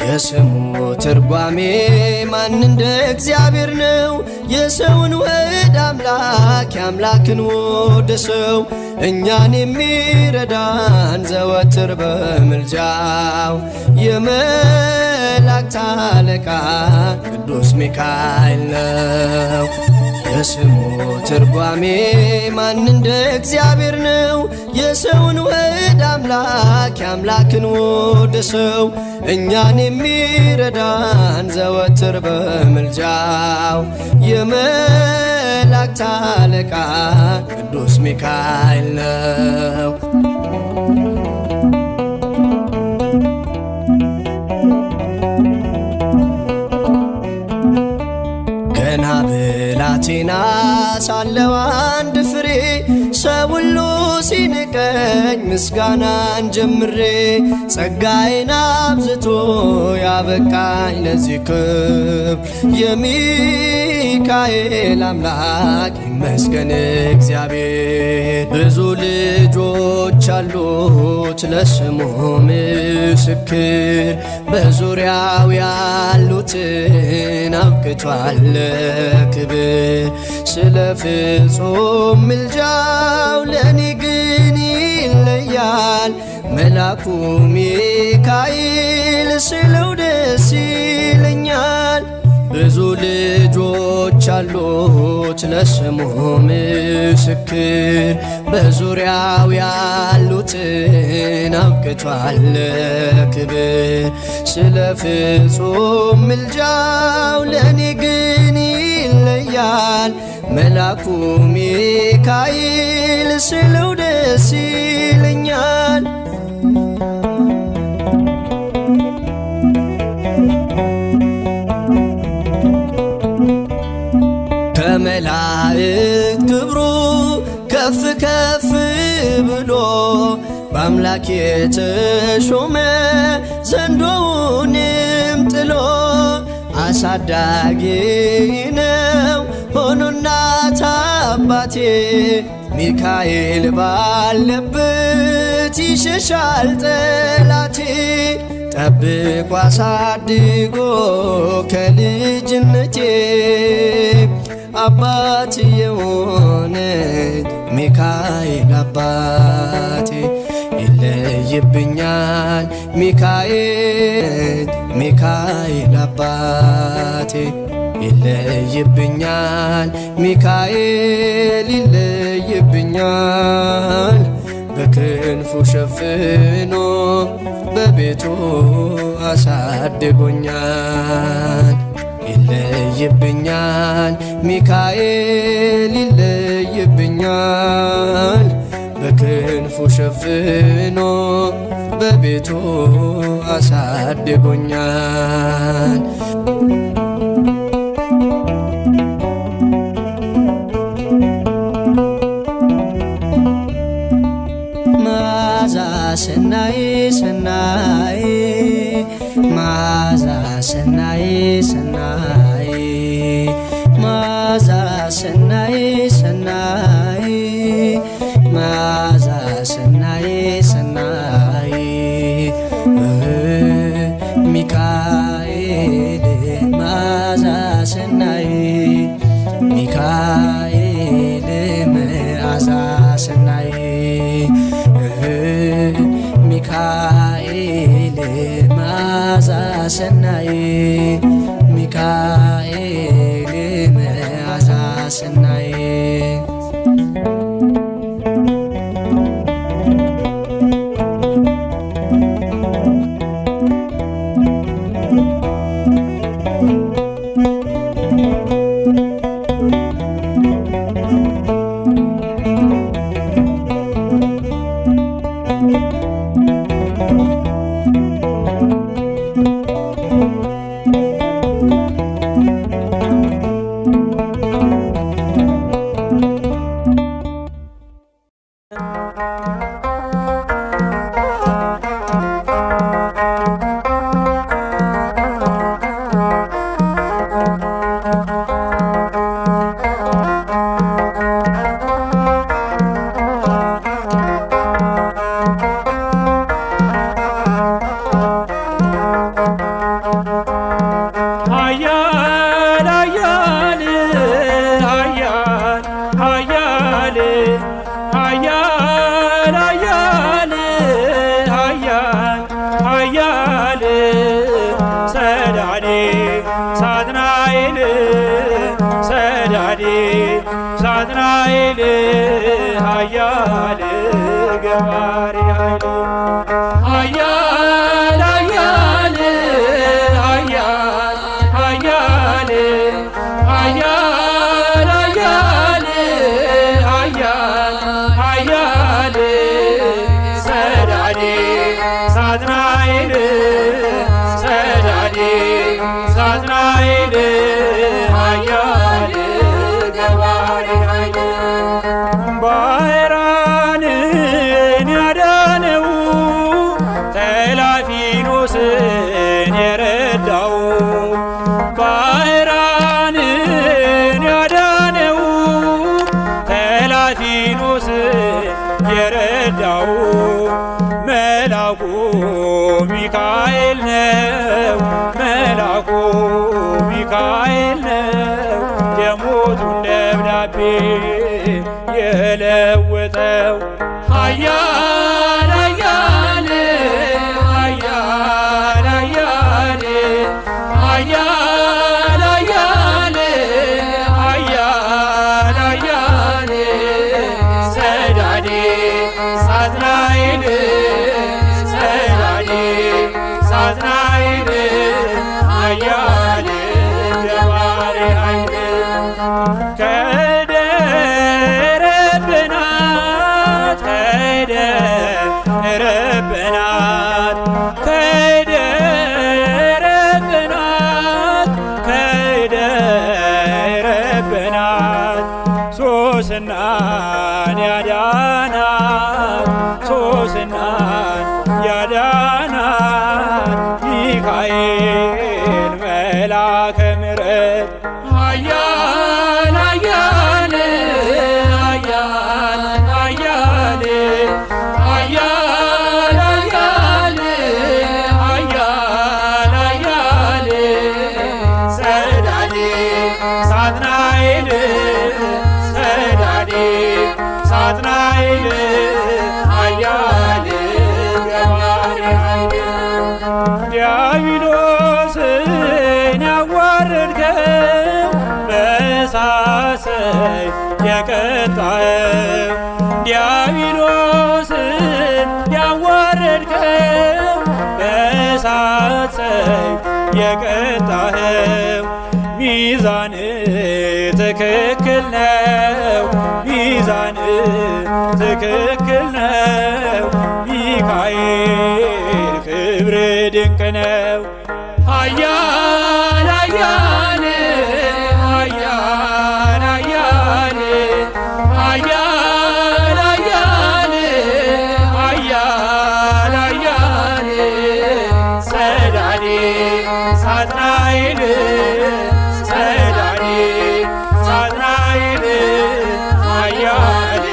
የስሙ ትርጓሜ ማን እንደ እግዚአብሔር ነው። የሰውን ወደ አምላክ የአምላክን ወደ ሰው እኛን የሚረዳን ዘወትር በምልጃው የመላእክት አለቃ ቅዱስ ሚካኤል ነው። የስሙ ትርጓሜ ማን እንደ እግዚአብሔር ነው። የሰውን ወደ አምላክ የአምላክን ወደ ሰው እኛን የሚረዳን ዘወትር በምልጃው የመላእክት አለቃ ቅዱስ ሚካኤል ነው። ገና ብላቴና ሳለሁ አንድ ፍሬ ሰው ሁሉ ሲንቀኝ ምስጋናን ጀምሬ ጸጋዬን አብዝቶ ያበቃኝ ለዚህ ክብር የሚካኤል አምላክ ይመስገን እግዚአብሔር። ብዙ ልጆች አሉት ለስሙ ምስክር በዙሪያው ያሉትን አብቅቷል ለክብር። ስለ ፍጹም ምልጃው ለኔ ግን ይለያል መልአኩ ሚካኤል ስለው ደስ ይለኛል። ብዙ ልጆች አሉት ለስሙ ምስክር በዙሪያው ያሉትን አብቅቷል ለክብር። ስለ ፍጹም ምልጃው ለኔ ግን ይለያል መልአኩ ሚካኤል ስለው ደስ ይለኛል። ከመላእክት ክብሩ ከፍ ከፍ ብሎ በአምላክ የተሾመ ዘንዶውንም ጥሎ አሳዳጊ ነው ሆኖ እናት አባቴ። ሚካኤል ባለበት ይሸሻል ጠላቴ። ጠብቆ አሳድጎ ከልጅነቴ አባት የሆነኝ ሚካኤል አባቴ። ይለይብኛል ሚካኤል አባቴ። ይለይብኛል ሚካኤል ይለይብኛል። በክንፉ ሸፍኖ በቤቱ አሳድጎኛል። ይለይብኛል ሚካኤል ይለይብኛል። በክንፉ ሸፍኖ በቤቱ አሳድጎኛል። መዓዛ ሰናይ ሰናይ መዓዛ ሰናይ ሰናይ መዓዛ ሰናይ ሰናይ መዓዛ ሰናይ ሰናይ ሚካኤል መዓዛ ሰናይ ሚካኤል መዓዛ ሰናይ ሚካኤል መዓዛ ሰናይ ሚካኤል መዓዛ ሰናይ ኃያል ኃያል ኃያል ኃያል ኃያል ኃያል ኃያል ኃያል ሰዳዴ ሳጥናኤል ሰዳዴ ሳጥናኤል ኃያል ገባሬ ኃይል ኃያል ኃያል ኃያል ኃያል ኃያል ኃያል ኃያል ኃያል ሰዳዴ ሳጥናኤል ሰዳዴ ሳጥናኤል ኃያል ገባሬ ኃይል ባህራንን ያዳነው ጠላፊኖስን የረዳው ባህራንን ያዳነው ጠላፊኖስን የረዳው መልአኩ ሚካኤል ነው መልአኩ ሚካኤል ነው የሞቱን ደብዳቤ የለወጠው ኃያል ኃያል ኃያል ኃያል ኃያል ኃያል ኃያል ኃያል ሰዳዴ ሳጥናኤል ሰዳዴ ሳጥናኤል ኃያል ገባሬ ኃይል ከደረብናት ከደረብናት ከደረብናት ከደረብናት ሶስናን ያዳናት ሶስናን ያዳናት ሚካኤል መልአከ ምሕረት ኃያል ኃያል ኃያል ኃያል ኃያል ኃያል ኃያል ኃያል ሰዳዴ ሳጥናኤል ሰዳዴ ሳጥናኤል ኃያል ገባሬ ኃይል ዲያብሎስን ያዋረድከው በእሳት ሰይፍ የቀጣኸው ዲያብሎስን ያዋረድከው በእሳት ሰይፍ የቀጣኸው ሚዛን ትክክል ነው ሚዛን ትክክል ነው ሚካኤል ክብር ድንቅ ነው ኃያል ኃያል ኃያል ኃያል ኃያል ኃያል ኃያል ኃያል ሰዳዴ ሳጥናኤል ሰዳዴ ሳጥናኤል ኃያል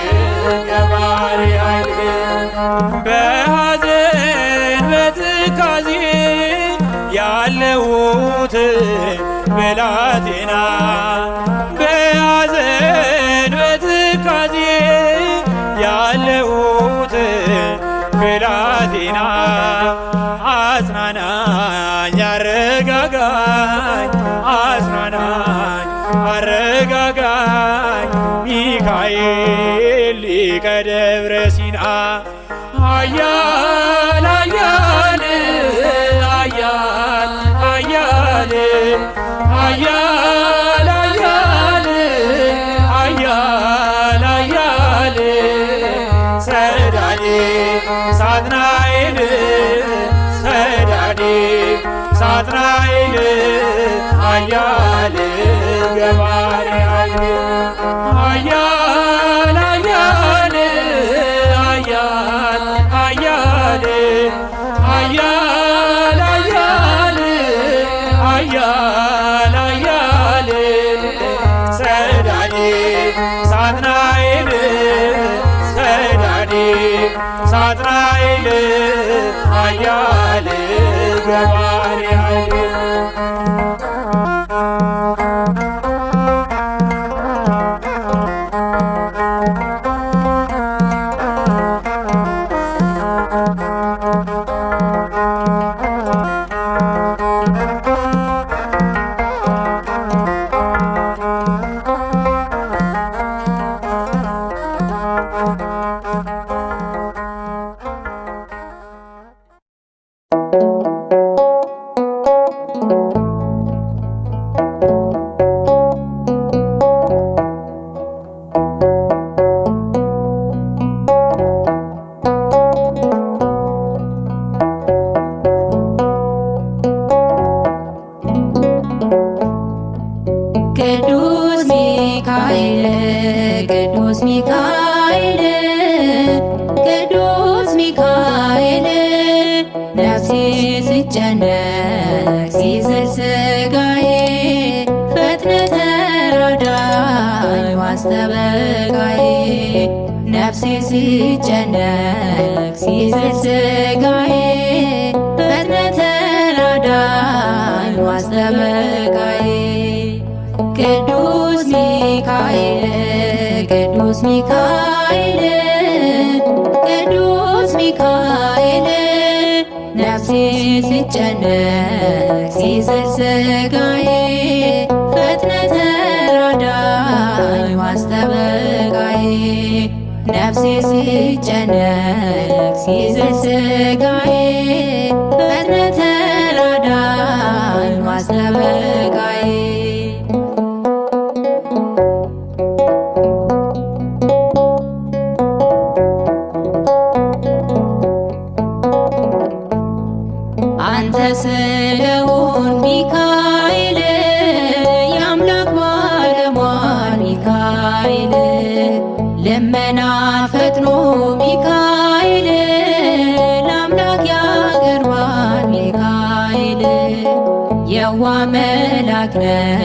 ገባሬ ኃይል በሐዘን በትካዜ ያለሁትን ብላቴና በሐዘን በትካዜ ያለሁትን ብላቴና አጽናናኝ አረጋጋኝ አጽናናኝ አረጋጋኝ ሚካኤል ሊቀ ደብረ ሲና ኃያል ኃያል ኃያል ኃያል ኃያል ኃያል ኃያል ኃያል ሰዳዴ ሳጥናኤል ሰዳዴ ሳጥናኤል ኃያል ገባሬ ኃይል ኃያል ኃያል ኃያል ኃያል ኃያል ኃያል ኃያል ኃያል ሰዳዴ ሳጥናኤል ሰዳዴ ሳጥናኤል ኃያል ገባሬ ኃይል ቅዱስ ሚካኤል ቅዱስ ሚካኤል ነፍሴ ስጨነቅ ሲዝል ሥጋዬ ፈጥነ ተራዳኝ ዋስተበቃዬ ነፍሴ ስጨነቅ ሲዝል ሥጋዬ ፈጥነ ተራዳኝ ዋስተበቃዬ ቅዱስ ሚካኤል ቅዱስ ሚካኤል ቅዱስ ሚካኤል ነፍሴ ሲጨነቅ ሲዝል ሥጋዬ ፈጥነ ተራዳኝ ዋስተበቃዬ ነፍሴ ሲጨነቅ ሲዝል ሥጋዬ ፈጥነ ተራዳኝ ዋስተበቃዬ አንተ ስለሆን ሚካኤል የአምላክ ባለሟል ሚካኤል ልመናን ፈጥኖ ሚካኤል ለአምላክ ያቀርባል ሚካኤል የዋ መላክ ነህ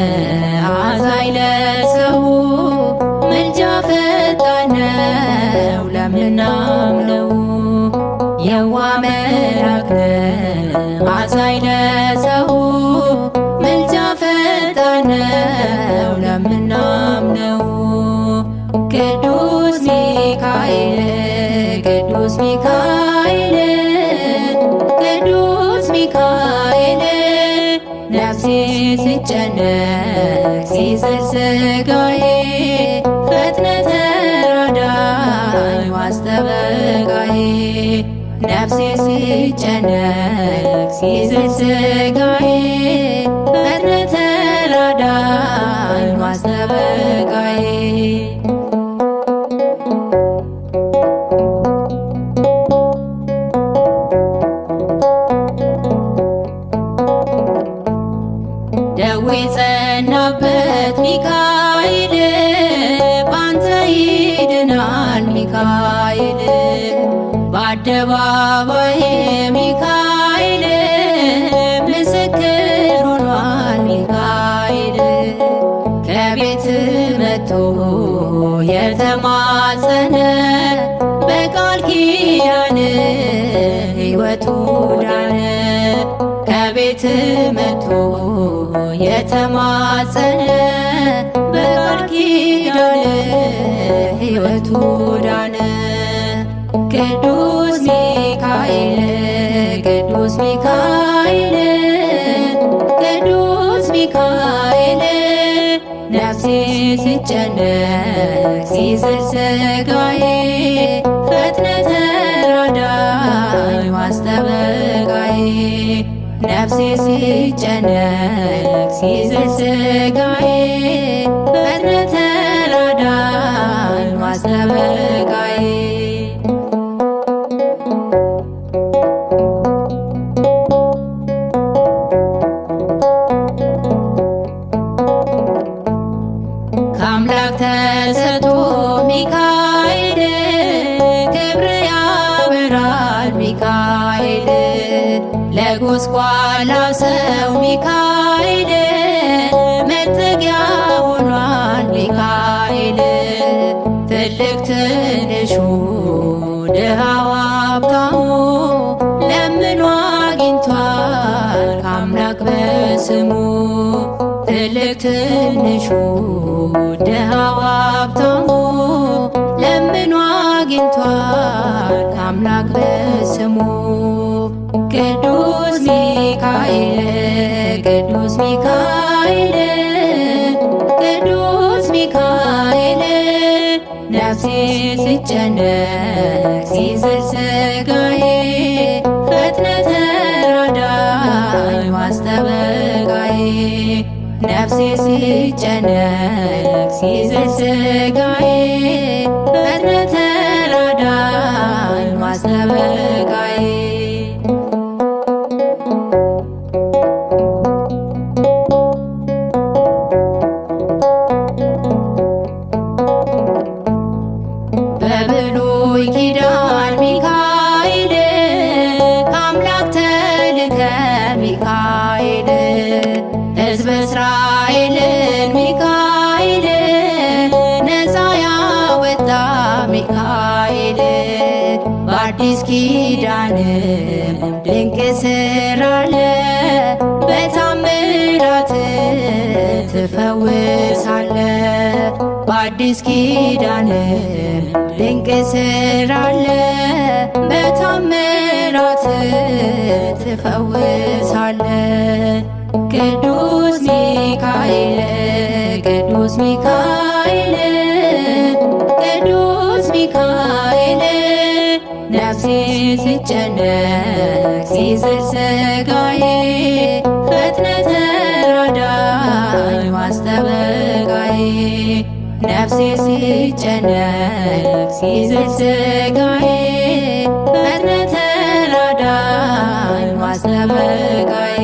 አዛኝ ለሰው ምልጃ ፈጣን ነው ለምናምነው የዋ መላክ ነህ አዛኝ ለሰው ምልጃ ፈጣን ነው ለምናምነው ቅዱስ ሚካኤል ቅዱስ ሚካኤል ቅዱስ ሚካኤል ነፍሴ ሲጨነቅ ሲዝል ሥጋዬ ፈጥነ ተራዳኝ ዋስተበቃዬ ነፍሴ ሲጨነቅ ሲዝል ሥጋዬ ፈጥነ ተራዳኝ ዋስተበቃዬ ደዌ ጸናበት ሚካኤል ባንተ ይድናል ሚካኤል በአደባባይ ሚካኤል ምስክር ሆኗል ሚካኤል ከቤት መጥቶ የተማጸነ በቃል ኪዳን ሕይወቱ ዳነ ከቤት መጥቶ የተማጸነ በቃል ኪዳን ሕይወቱ ዳነ ቅዱስ ሚካኤል ቅዱስ ሚካኤል ቅዱስ ሚካኤል ነፍሴ ሲጨነቅ ሲዝል ሥጋዬ ፈጥነ ተራዳኝ ዋስተበቃዬ ነፍሴ ሲጨነቅ ሲዝል ሥጋዬ ፈጥነ ተራዳኝ ዋስተበቃዬ ከአምላክ ተሰጥቶ ሚካኤል ክብር ያበራል ሚካኤል ለጎስቋላ ሰው ሚካኤል መጠጊያ ሆኗል ሚካኤል ትልቅ ትንሹ ድሃው ሀብታሙ ለምኖ አግኝቷል ከአምላክ በስሙ ትልቅ ትንሹ ድሃው ሀብታሙ ለምኖ አግኝቷል ከአምላክ በስሙ ቅዱስ ሚካኤል ቅዱስ ሚካኤል ቅዱስ ሚካኤል ነፍሴ ሲጨነቅ ሲዝል ሥጋዬ ፈጥነ ተራዳኝ ዋስተበቃዬ ነፍሴ ሲጨነቅ ሲዝል ሥጋዬ ፈጥነ ተራዳኝ ዋስተበቃዬ ኪዳንም ድንቅ ስራለ በታምራት ትፈውሳለ በአዲስ ኪዳንም ድንቅ ስራለ በታምራት ትፈውሳለ ቅዱስ ሚካኤል ቅዱስ ሚካኤል ቅዱስ ሚካኤል ነፍሴ ሲጨነቅ ሲዝል ሥጋዬ ፈጥነህ ተራዳኝ ማስጠበቃዬ ነፍሴ ሲጨነቅ ሲዝል ሥጋዬ ፈጥነህ ተራዳኝ ማስጠበቃዬ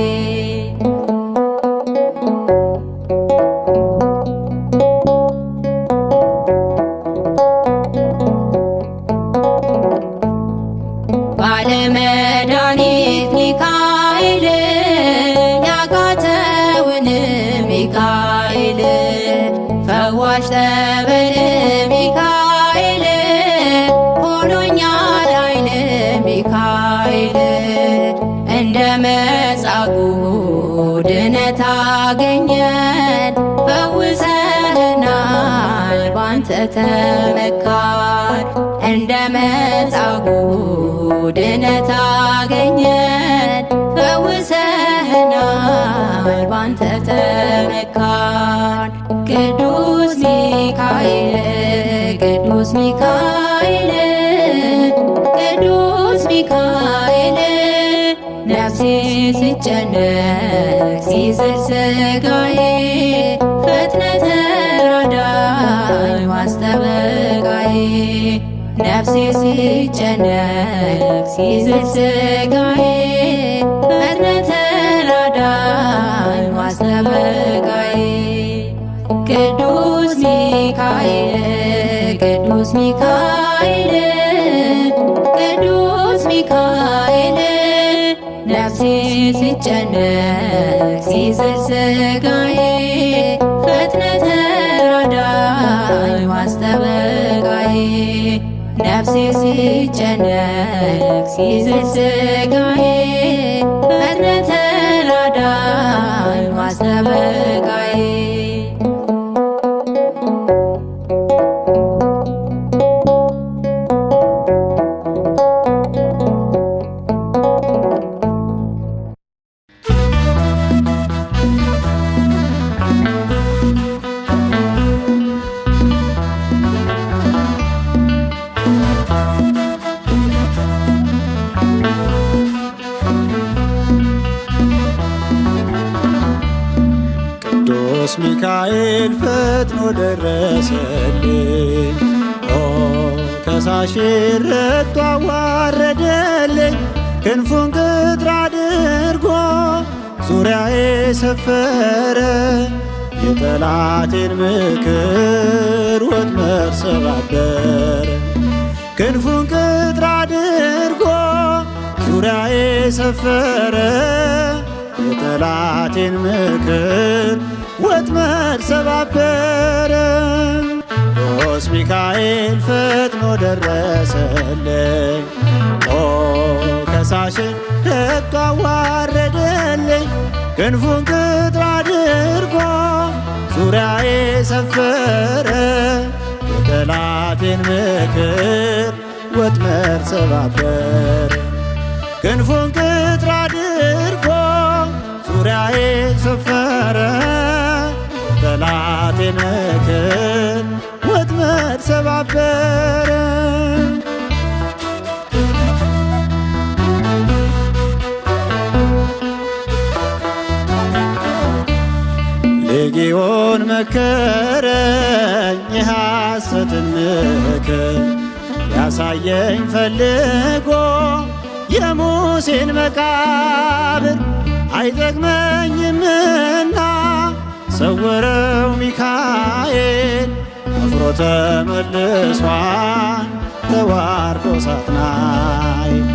ባለመድኃኒት ሚካኤል ያቃተውን ሚካኤል ፈዋሽ ጠበል ሚካኤል ሆኖኛል ኃይል ሚካኤል እንደ መጻጉዕ ድነት አገኘን ፈውሰህናል ባንተ ተመካን እንደ መጻጉዕ ድነት አገኘን ፈውሰህናል ባንተ ተመካን ቅዱስ ሚካኤል ቅዱስ ሚካኤል ቅዱስ ሚካኤል ነፍሴ ሲጨነቅ ሲዝል ሥጋዬ ፈጥነህ ተራዳኝ ማስጠበቃዬ ነፍሴ ሲጨነቅ ሲዝል ሥጋዬ ፈጥነህ ተራዳኝ ማስጠበቃዬ ቅዱስ ሚካኤል ቅዱስ ሚካኤል ቅዱስ ሚካኤል ነፍሴ ሲጨነቅ ሲዝል ሥጋዬ ፈጥነህ ተራዳኝ ማስጠበቃዬ ነፍሴ ሲጨነቅ ሲዝል ሥጋዬ ፈጥነህ ተራዳኝ ማስጠበቃዬ ቅዱስ ሚካኤል ፈጥኖ ደረሰልኝ ከሳሼ ረቶ አዋረደልኝ ክንፉን ቅጥር አድርጎ ዙሪያዬ ሰፈረ የጠላቴን ምክር ወጥመድ ሰባበረ ክንፉን ቅጥር አድርጎ ዙሪያዬ ሰፈረ የጠላቴን ምክር ወጥመድ ሰባበረ ቅዱስ ሚካኤል ፈጥኖ ደረሰልኝ ከሳሼ ረቶ አዋረደልኝ ክንፉን ቅጥር አድርጎ ዙሪያዬ ሰፈረ የጠላቴን ምክር ወጥመድ ሰባበረ ክንፉን ቅጥር አድርጎ ዙሪያዬ ሰፈረ የጠላቴን ምክር ወጥመድ ሰባበረ ሌጊዮን መከረኝ የሐሰትን ምክር ያሳየኝ ፈልጎ የሙሴን መቃብር አይጠቅመኝምና ሰወረው ሚካኤል አፍሮ ተመልሷል ተዋርዶ ሳጥናኤል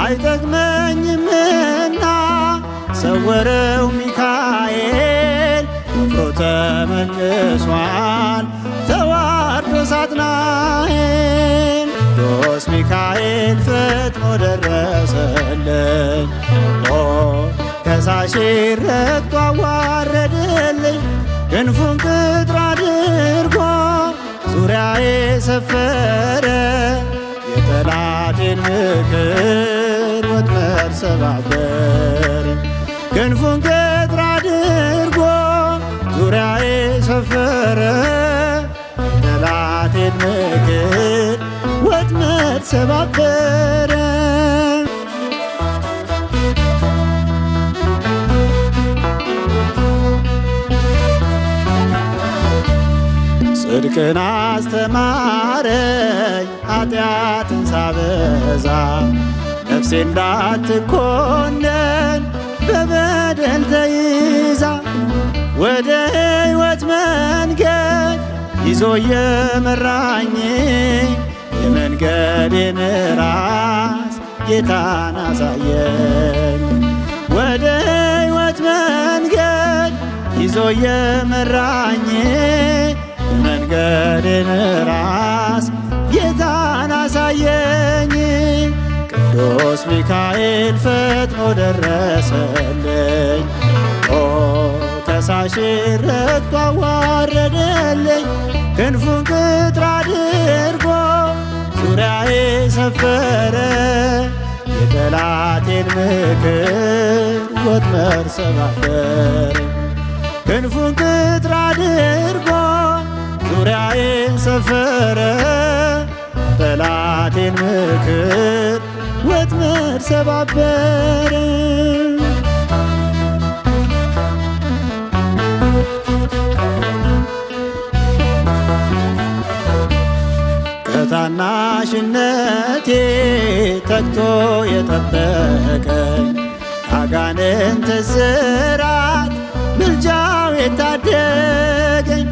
አይጠቅመኝምና ሰወረው ሚካኤል አፍሮ ተመልሷል ተዋርዶ ሳጥናኤል ቅዱስ ሚካኤል ፈጥኖ ደረሰልኝ። ከሳሼ ረግጦ አዋረደልኝ። ክንፉን ቅጥር አድርጎ ዙሪያዬ ሰፈረ። የጠላቴን ምክር ወጥመድ ሰባበር። ክንፉን ቅጥር አድርጎ ዙሪያዬ ሰፈረ። የጠላቴን ምክር ወጥመድ ሰባበረ። ጽድቅን አስተማረኝ ኃጢአትን ሳበዛ። ነፍሴ እንዳትኮነን በበደል ተይዛ። ወደ ሕይወት መንገድ ይዞ የመራኝ የመንገዴን ራስ ጌታን አሳየኝ። ወደ ሕይወት መንገድ ይዞ የመራኝ የመንገዴን ራስ ጌታን አሳየኝ። ቅዱስ ሚካኤል ፈጥኖ ደረሰልኝ። ከሳሼ ረግጦ አዋረደልኝ። ክንፉን ቅጥር አድርጎ ዙሪያዬ ሰፈረ። የጠላቴን ምክር ወጥመድ ሰባበር። ክንፉን ቅጥር አድርጎ ዙሪያዬ ሰፈረ። ጠላቴን ምክር ወጥመድ ሰባበር። ከታናሽነቴ ተግቶ የጠበቀኝ ከአጋንንት እስራት ምልጃው የታደገኝ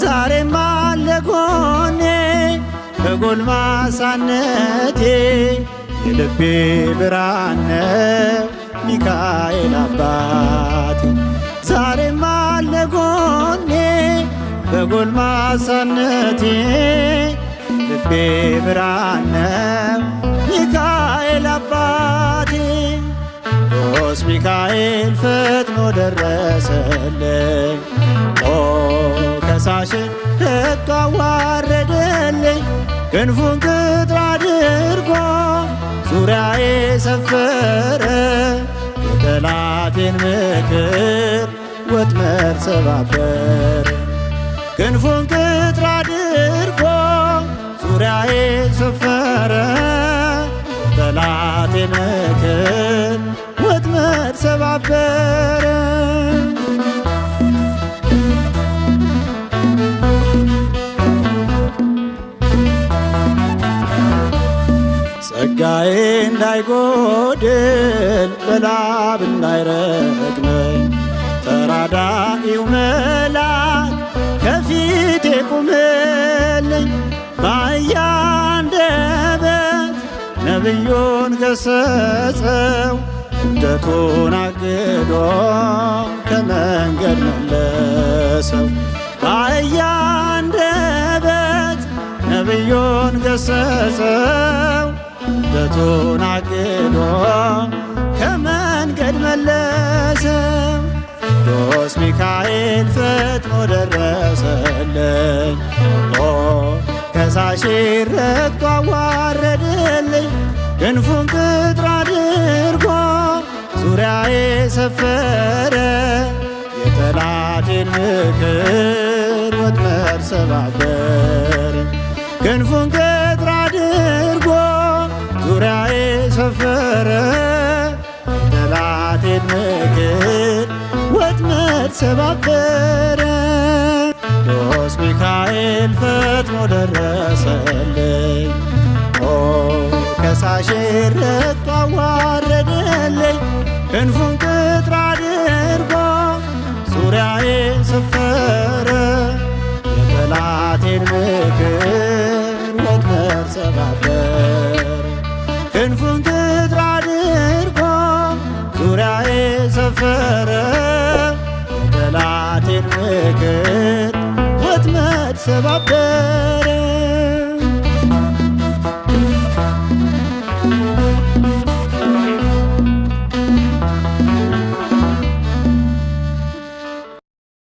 ዛሬም አለ ጎኔ በጎልማሳነቴ። የልቤ ብርሃን ነው ሚካኤል አባቴ። ዛሬም አለ ጎኔ በጎልማሳነቴ። ልቤ ብርሃን ነው ሚካኤል አባቴ። ቅዱስ ሚካኤል ፈጥኖ ደረሰልኝ። ከሳሼ ረግጦ አዋረደልኝ። ክንፉን ቅጥር አድርጎ ዙሪያዬ ሰፈረ። የጠላቴን ምክር ወጥመድ ሰባበር። ክንፉን ቅጥር አድርጎ ዙሪያዬ ሰፈረ። የጠላቴን ምክር ወጥመድ ሰባበር። ጸጋዬ እንዳይጎድል በላብ እንዳይረግመኝ ተራዳኢው መልአክ ከፊቴ ቁምልኝ። በአህያ አንደበት ነቢዩን ገሰጸው። እብደቱን አግዶ ከመንገድ መለሰው። በአህያ አንደበት ነቢዩን ገሰጸው። እብደቱን አግዶ ከመንገድ መለሰው። ቅዱስ ሚካኤል ፈጥኖ ደረሰልኝ። ከሳሼ ረግጦ አዋረደልኝ። ክንፉን ቅጥር አድርጎ ዙሪያዬ ሰፈረ። የጠላቴን ምክር ወጥመድ ሰባበር። ክንፉን ቅጥር አድርጎ ዙሪያዬ ሰፈረ። የጠላቴን ምክር ወጥመድ ሰባበር። ቅዱስ ሚካኤል ፈጥኖ ደረሰልኝ። ከሳሼ ረግጦ አዋረደልኝ። ክንፉን ቅጥር አድርጎ ዙሪያዬ ሰፈረ። የጠላቴን ምክር ወጥመድ ሰባበር። ክንፉን ቅጥር አድርጎ ዙሪያዬ ሰፈረ። የጠላቴን ምክር ወጥመድ ሰባበር።